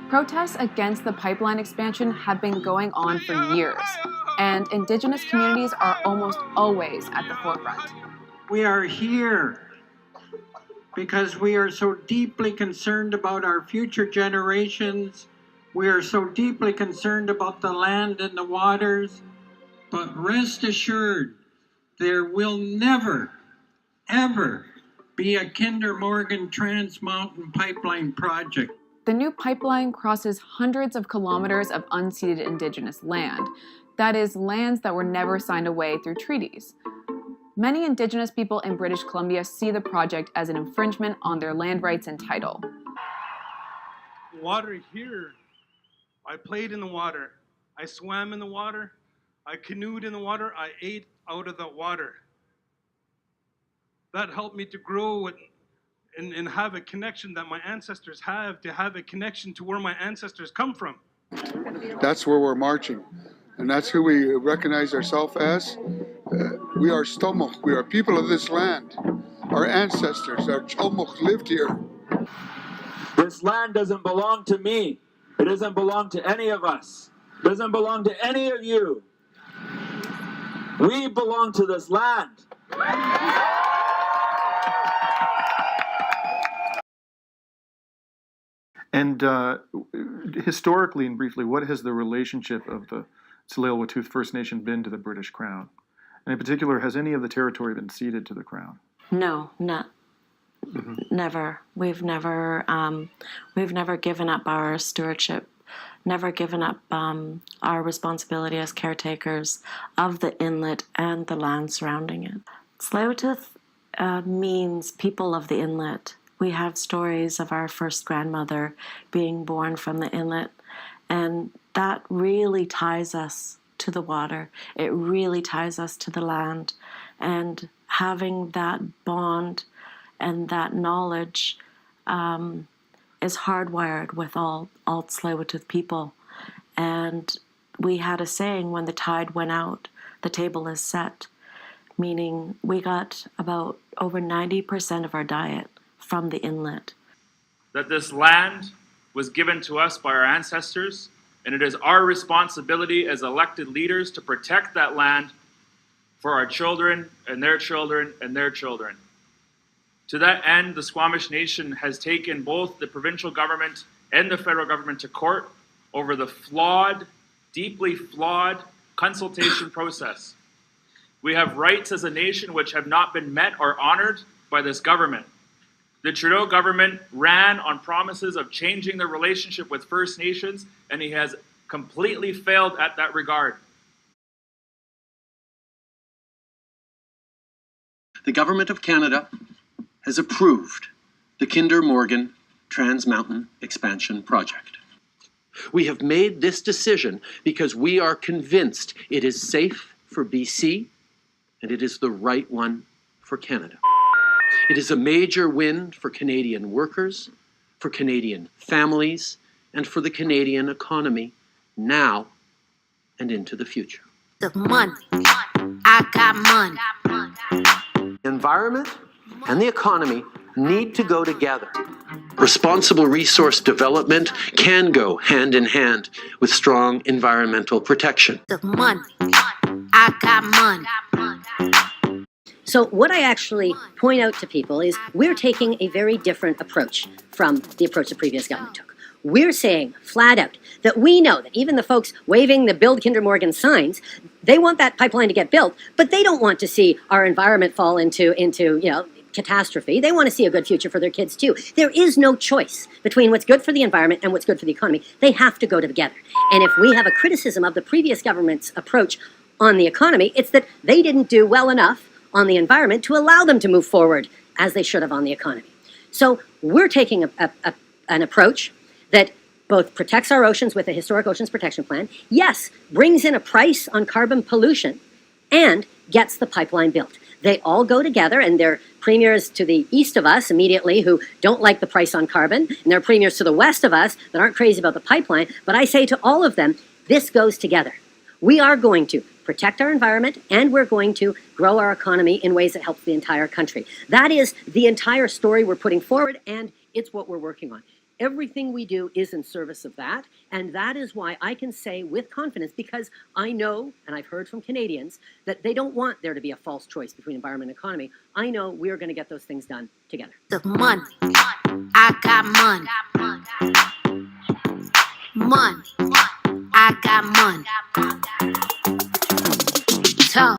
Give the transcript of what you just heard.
Protests against the pipeline expansion have been going on for years, and Indigenous communities are almost always at the forefront. We are here because we are so deeply concerned about our future generations. We are so deeply concerned about the land and the waters. But rest assured, there will never, ever be a Kinder Morgan Trans Mountain Pipeline project. The new pipeline crosses hundreds of kilometers of unceded Indigenous land. That is, lands that were never signed away through treaties. Many Indigenous people in British Columbia see the project as an infringement on their land rights and title. Water here, I played in the water, I swam in the water, I canoed in the water, I ate out of the water. That helped me to grow and have a connection that my ancestors have, to have a connection to where my ancestors come from. That's where we're marching, and that's who we recognize ourselves as. We are Stomach, we are people of this land. Our ancestors, our Chomuk lived here. This land doesn't belong to me. It doesn't belong to any of us. It doesn't belong to any of you. We belong to this land. And historically and briefly, what has the relationship of the Tsleil-Waututh First Nation been to the British Crown? And in particular, has any of the territory been ceded to the Crown? No, never. We've never given up our stewardship, never given up our responsibility as caretakers of the inlet and the land surrounding it. Tsleil-Waututh means people of the inlet. We have stories of our first grandmother being born from the inlet, and that really ties us to the water. It really ties us to the land, and having that bond and that knowledge is hardwired with all Tsleil-Waututh people. And we had a saying, when the tide went out, the table is set, meaning we got about over 90% of our diet from the inlet. That this land was given to us by our ancestors, and it is our responsibility as elected leaders to protect that land for our children and their children and their children. To that end, the Squamish Nation has taken both the provincial government and the federal government to court over the flawed, deeply flawed consultation process. We have rights as a nation which have not been met or honored by this government. The Trudeau government ran on promises of changing the relationship with First Nations, and he has completely failed at that regard. The Government of Canada has approved the Kinder Morgan Trans Mountain Expansion Project. We have made this decision because we are convinced it is safe for BC and it is the right one for Canada. It is a major win for Canadian workers, for Canadian families, and for the Canadian economy now and into the future. The money. I got money. The environment and the economy need to go together. Responsible resource development can go hand in hand with strong environmental protection. The money. I got money. So what I actually point out to people is we're taking a very different approach from the approach the previous government took. We're saying flat out that we know that even the folks waving the Build Kinder Morgan signs, they want that pipeline to get built, but they don't want to see our environment fall into catastrophe. They want to see a good future for their kids too. There is no choice between what's good for the environment and what's good for the economy. They have to go together. And if we have a criticism of the previous government's approach on the economy, it's that they didn't do well enough on the environment to allow them to move forward as they should have on the economy. So we're taking an approach that both protects our oceans with a historic oceans protection plan, yes, brings in a price on carbon pollution, and gets the pipeline built. They all go together, and there are premiers to the east of us immediately who don't like the price on carbon, and there are premiers to the west of us that aren't crazy about the pipeline, but I say to all of them, this goes together. We are going to protect our environment, and we're going to grow our economy in ways that help the entire country. That is the entire story we're putting forward, and it's what we're working on. everything we do is in service of that. And that is why I can say with confidence, because I know, and I've heard from Canadians, that they don't want there to be a false choice between environment and economy. I know we're going to get those things done together. The money. I got money. Money. I got money.